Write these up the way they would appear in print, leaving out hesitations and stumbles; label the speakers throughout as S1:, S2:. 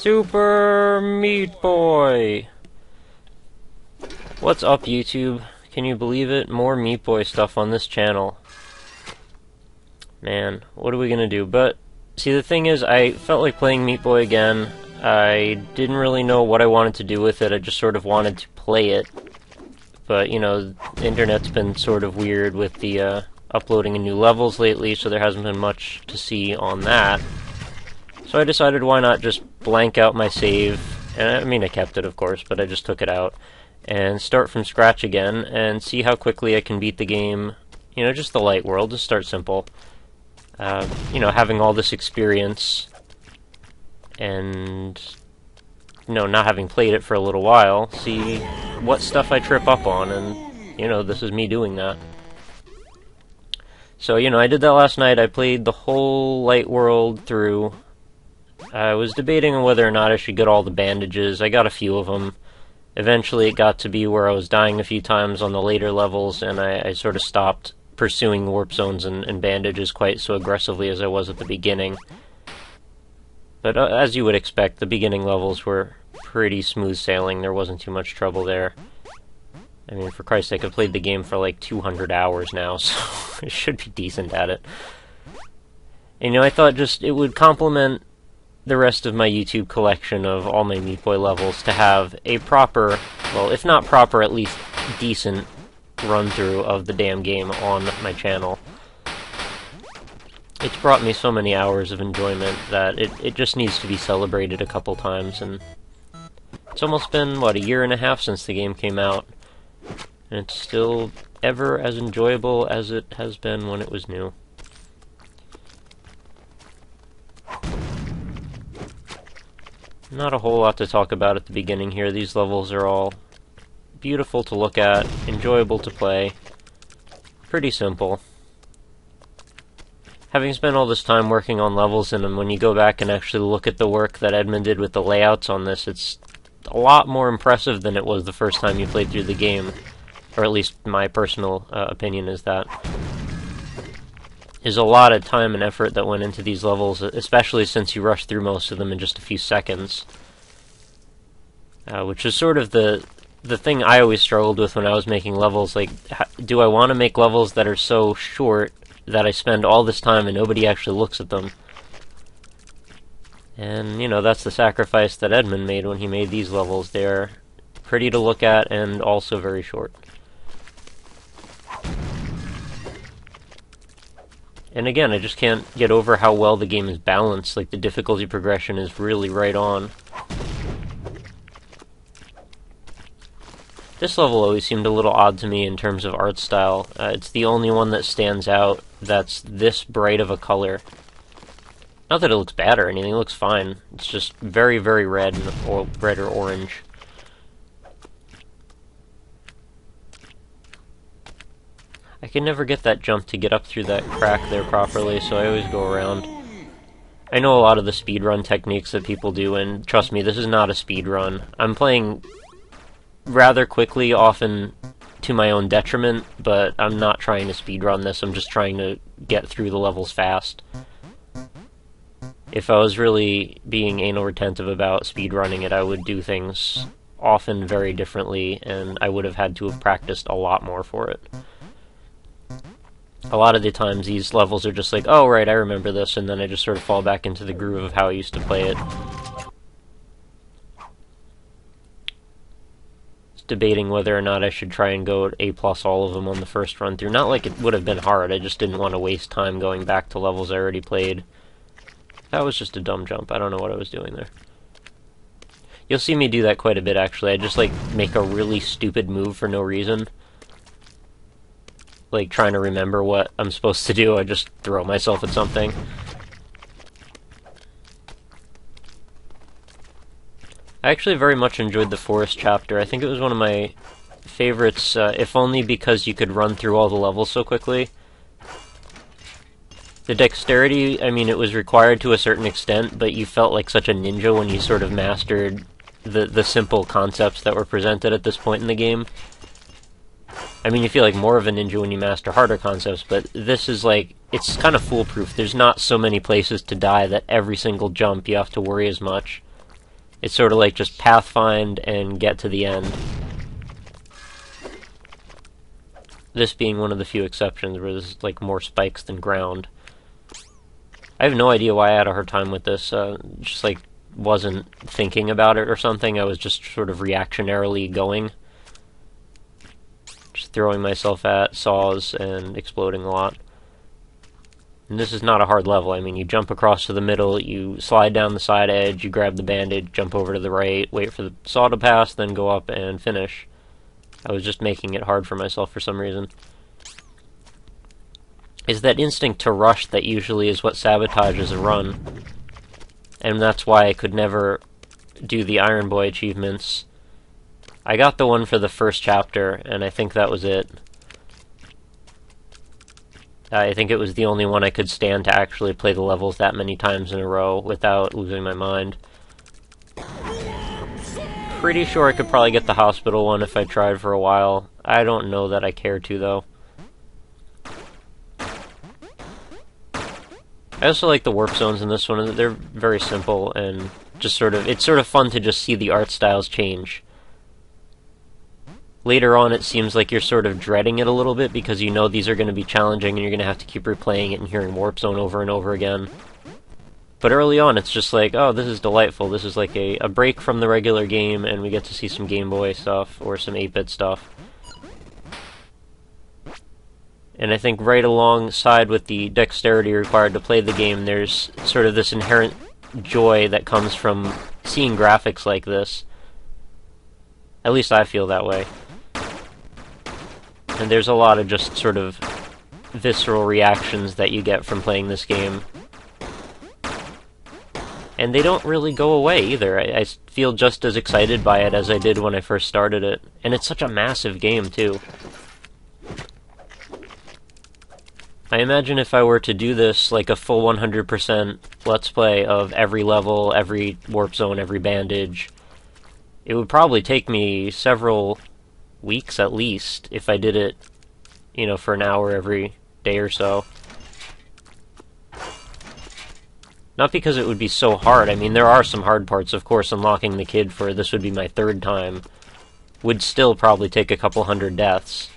S1: Super Meat Boy! What's up, YouTube? Can you believe it? More Meat Boy stuff on this channel. Man, what are we gonna do? But, see, the thing is, I felt like playing Meat Boy again. I didn't really know what I wanted to do with it, I just sort of wanted to play it. But, you know, the internet's been sort of weird with the, uploading of new levels lately, so there hasn't been much to see on that. So I decided why not just blank out my save, and I mean I kept it of course, but I just took it out, and start from scratch again, and see how quickly I can beat the game, you know, just the light world, just start simple. You know, having all this experience, and, you know, not having played it for a little while, see what stuff I trip up on, and, you know, this is me doing that. So, you know, I did that last night. I played the whole light world through. I was debating on whether or not I should get all the bandages. I got a few of them. Eventually it got to be where I was dying a few times on the later levels, and I sort of stopped pursuing warp zones and bandages quite so aggressively as I was at the beginning. But as you would expect, the beginning levels were pretty smooth sailing. There wasn't too much trouble there. I mean, for Christ's sake, I've played the game for like 200 hours now, so I should be decent at it. And, you know, I thought just it would complement the rest of my YouTube collection of all my Meat Boy levels to have a proper, well, if not proper, at least decent run-through of the damn game on my channel. It's brought me so many hours of enjoyment that it just needs to be celebrated a couple times, and it's almost been, what, a year and a half since the game came out, and it's still ever as enjoyable as it has been when it was new. Not a whole lot to talk about at the beginning here. These levels are all beautiful to look at, enjoyable to play, pretty simple. Having spent all this time working on levels in them, when you go back and actually look at the work that Edmund did with the layouts on this, it's a lot more impressive than it was the first time you played through the game. Or at least my personal opinion is that. There's a lot of time and effort that went into these levels, especially since you rush through most of them in just a few seconds. Which is sort of the thing I always struggled with when I was making levels. Like, do I want to make levels that are so short that I spend all this time and nobody actually looks at them? And, you know, that's the sacrifice that Edmund made when he made these levels. They're pretty to look at and also very short. And again, I just can't get over how well the game is balanced. Like, the difficulty progression is really right on. This level always seemed a little odd to me in terms of art style. It's the only one that stands out that's this bright of a color. Not that it looks bad or anything, it looks fine. It's just very, very red, or red or orange. I can never get that jump to get up through that crack there properly, so I always go around. I know a lot of the speedrun techniques that people do, and trust me, this is not a speedrun. I'm playing rather quickly, often to my own detriment, but I'm not trying to speedrun this, I'm just trying to get through the levels fast. If I was really being anal retentive about speedrunning it, I would do things often very differently, and I would have had to have practiced a lot more for it. A lot of the times these levels are just like, oh right, I remember this, and then I just sort of fall back into the groove of how I used to play it. Just debating whether or not I should try and go A+ all of them on the first run through. Not like it would have been hard, I just didn't want to waste time going back to levels I already played. That was just a dumb jump, I don't know what I was doing there. You'll see me do that quite a bit actually, I just like make a really stupid move for no reason. Like trying to remember what I'm supposed to do, I just throw myself at something. I actually very much enjoyed the forest chapter. I think it was one of my favorites, if only because you could run through all the levels so quickly. The dexterity, I mean, it was required to a certain extent, but you felt like such a ninja when you sort of mastered the simple concepts that were presented at this point in the game. I mean, you feel like more of a ninja when you master harder concepts, but this is like, it's kind of foolproof. There's not so many places to die that every single jump you have to worry as much. It's sort of like just pathfind and get to the end. This being one of the few exceptions where there's like more spikes than ground. I have no idea why I had a hard time with this. Just like wasn't thinking about it or something. I was just sort of reactionarily going. Just throwing myself at saws and exploding a lot. And this is not a hard level. I mean, you jump across to the middle, you slide down the side edge, you grab the bandage, jump over to the right, wait for the saw to pass, then go up and finish. I was just making it hard for myself for some reason. It's that instinct to rush that usually is what sabotages a run. And that's why I could never do the Iron Boy achievements. I got the one for the first chapter, and I think that was it. I think it was the only one I could stand to actually play the levels that many times in a row without losing my mind. Pretty sure I could probably get the hospital one if I tried for a while. I don't know that I care to, though. I also like the warp zones in this one. They're very simple and just it's sort of fun to just see the art styles change. Later on, it seems like you're sort of dreading it a little bit because you know these are going to be challenging and you're going to have to keep replaying it and hearing Warp Zone over and over again. But early on, it's just like, oh, this is delightful. This is like a break from the regular game, and we get to see some Game Boy stuff or some 8-bit stuff. And I think right alongside with the dexterity required to play the game, there's sort of this inherent joy that comes from seeing graphics like this. At least I feel that way. And there's a lot of just sort of visceral reactions that you get from playing this game. And they don't really go away either. I feel just as excited by it as I did when I first started it. And it's such a massive game, too. I imagine if I were to do this, like a full 100% Let's Play of every level, every warp zone, every bandage, it would probably take me several weeks at least if I did it, you know, for an hour every day or so. Not because it would be so hard. I mean, there are some hard parts, of course. Unlocking the kid for this would be my third time would still probably take a couple hundred deaths.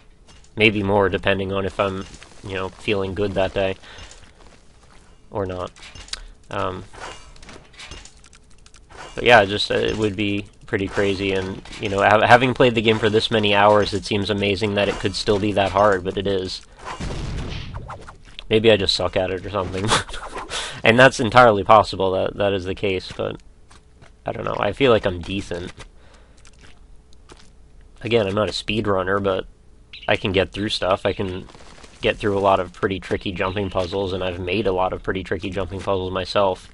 S1: Maybe more, depending on if I'm, you know, feeling good that day. Or not. But yeah, just it would be pretty crazy, and, you know, having played the game for this many hours, it seems amazing that it could still be that hard, but it is. Maybe I just suck at it or something. And that's entirely possible that that is the case, but I don't know. I feel like I'm decent. Again, I'm not a speedrunner, but I can get through stuff. I can get through a lot of pretty tricky jumping puzzles, and I've made a lot of pretty tricky jumping puzzles myself.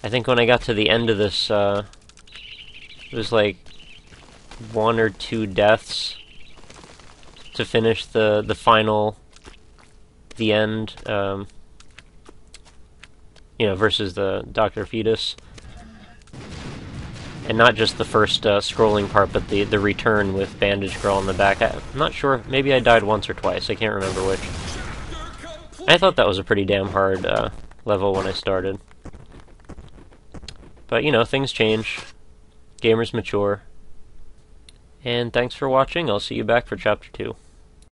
S1: I think when I got to the end of this, it was like 1 or 2 deaths to finish the final, the end, you know, versus the Dr. Fetus. And not just the first scrolling part, but the return with Bandage Girl on the back. I'm not sure, maybe I died once or twice, I can't remember which. I thought that was a pretty damn hard level when I started. But, you know, things change. Gamers mature. And thanks for watching. I'll see you back for Chapter 2.